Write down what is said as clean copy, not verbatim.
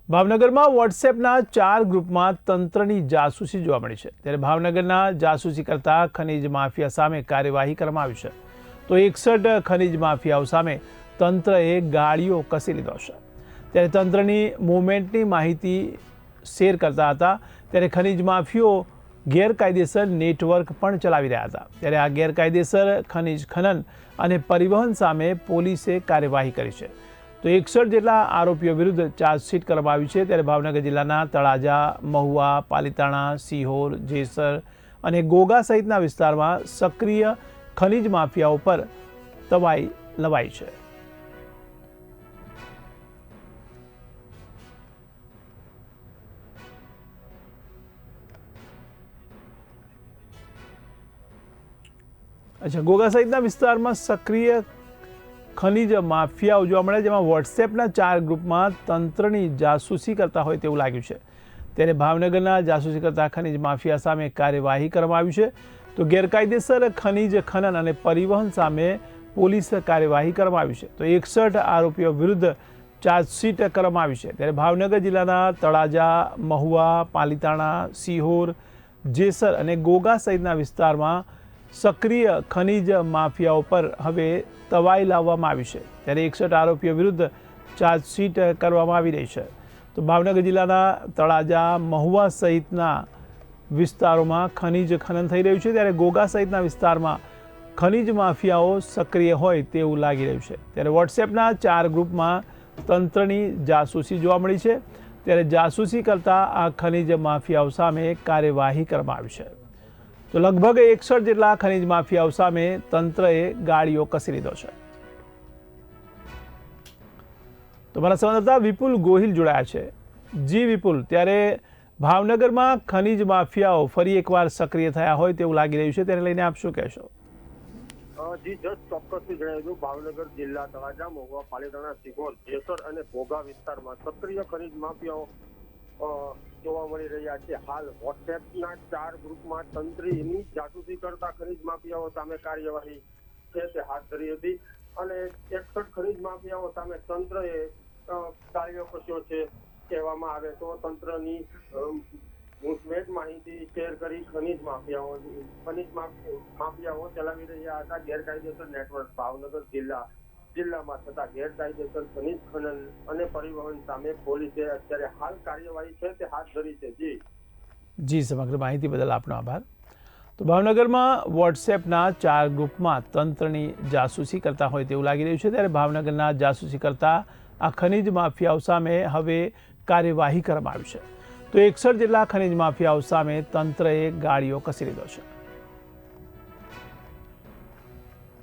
ભાવનગરમાં વોટ્સએપના 4 ગ્રુપમાં તંત્રની જાસૂસી જોવા મળી છે। ત્યારે ભાવનગરના જાસૂસી કરતા ખનીજ માફિયા સામે કાર્યવાહી કરવામાં આવી છે। તો 61 ખનીજ માફિયાઓ સામે તંત્રએ ગાડીઓ કસી લીધો છે। ત્યારે તંત્રની મૂવમેન્ટની માહિતી શેર કરતા હતા ત્યારે ખનીજ માફિયાઓ ગેરકાયદેસર નેટવર્ક પણ ચલાવી રહ્યા હતા। ત્યારે આ ગેરકાયદેસર ખનીજ ખનન અને પરિવહન સામે પોલીસે કાર્યવાહી કરી છે। તો 61 જેટલા આરોપીઓ વિરુદ્ધ ચાર્જશીટ કરવામાં આવી છે। ત્યારે ભાવનગર જિલ્લાના તળાજા, મહુવા, પાલીતાણા, સિહોર, જેસર અને ગોગા સહિતના વિસ્તારમાં સક્રિય ખનીજ માફિયાઓ પર તવાઈ લવાઈ છે। ગોગા સહિતના વિસ્તારમાં સક્રિય ખનીજ માફિયાઓ જોવા મળે, જેમાં વોટ્સએપના 4 ગ્રુપમાં તંત્રની જાસૂસી કરતા હોય તેવું લાગ્યું છે। ત્યારે ભાવનગરના જાસૂસી કરતા ખનીજ માફિયા સામે કાર્યવાહી કરવામાં આવી છે। તો ગેરકાયદેસર ખનીજ ખનન અને પરિવહન સામે પોલીસ કાર્યવાહી કરવામાં આવી છે। તો 61 આરોપીઓ વિરુદ્ધ ચાર્જશીટ કરવામાં આવી છે। ત્યારે ભાવનગર જિલ્લાના તળાજા, મહુવા, પાલીતાણા, સિહોર, જેસર અને ગોગા સહિતના વિસ્તારમાં સક્રિય ખનીજ માફિયાઓ પર હવે તવાઈ લાવવામાં આવી છે। ત્યારે 61 આરોપીઓ વિરુદ્ધ ચાર્જશીટ કરવામાં આવી રહી છે। તો ભાવનગર જિલ્લાના તળાજા, મહુવા સહિતના વિસ્તારોમાં ખનીજ ખનન થઈ રહ્યું છે। ત્યારે ગોગા સહિતના વિસ્તારમાં ખનીજ માફિયાઓ સક્રિય હોય તેવું લાગી રહ્યું છે। ત્યારે વોટ્સએપના 4 ગ્રુપમાં તંત્રની જાસૂસી જોવા મળી છે। ત્યારે જાસૂસી કરતા આ ખનીજ માફિયાઓ સામે કાર્યવાહી કરવામાં આવી છે। તો લગભગ 61 જેટલા ખનીજ માફિયાઓ સામે તંત્રએ ગાડીઓ કસી લીધો છે। તો મારા સંવાદદાતા વિપુલ ગોહિલ જોડાયા છે। જી વિપુલ, ત્યારે ભાવનગરમાં ખનીજ માફિયાઓ ફરી એકવાર સક્રિય થયા હોય તેવું લાગી રહ્યું છે, તેને લઈને આપ શું કહેશો? જી જસ્ટ ચોક્કસથી જણાવ્યું, ભાવનગર જિલ્લા તળાજા, મહુવા, પાલીતાણા, સિહોર, જેસર અને ઘોઘા વિસ્તારમાં સક્રિય ખનીજ માફિયાઓ જોવા મળી રહ્યા છે। હાલ વોટ્સએપના 4 ગ્રુપમાં તંત્રની જાસૂસી કરતા ખનીજ માફિયાઓ સામે કાર્યવાહી છે તે હાથ ધરી હતી અને 61 ખનીજ માફિયાઓ સામે તંત્રએ કાર્ય કર્યો છે કહેવામાં આવે તો તંત્રની મૂવમેન્ટ માહિતી શેર કરી ખનીજ માફિયાઓ ચલાવી રહ્યા હતા ગેરકાયદેસર નેટવર્ક। ભાવનગર જિલ્લામાં થતા ગેરકાયદેસર ખનીજ ખનન અને પરિવહન સામે પોલીસે અત્યારે હાલ કાર્યવાહી છે તે હાથ ધરી છે। જી, સમગ્ર માહિતી બદલ આપનો આભાર। તો ભાવનગરમાં વોટ્સએપના 4 ગ્રુપમાં તંત્રની જાસૂસી કરતા હોય તેવું લાગી રહ્યું છે। ત્યારે ભાવનગરના જાસૂસી કરતા આ ખનીજ માફિયાઓ સામે હવે કાર્યવાહી કરવામાં આવી છે। તો 61 જેટલા ખનીજ માફિયાઓ સામે તંત્રએ ગાડીઓ કસી લીધો છે।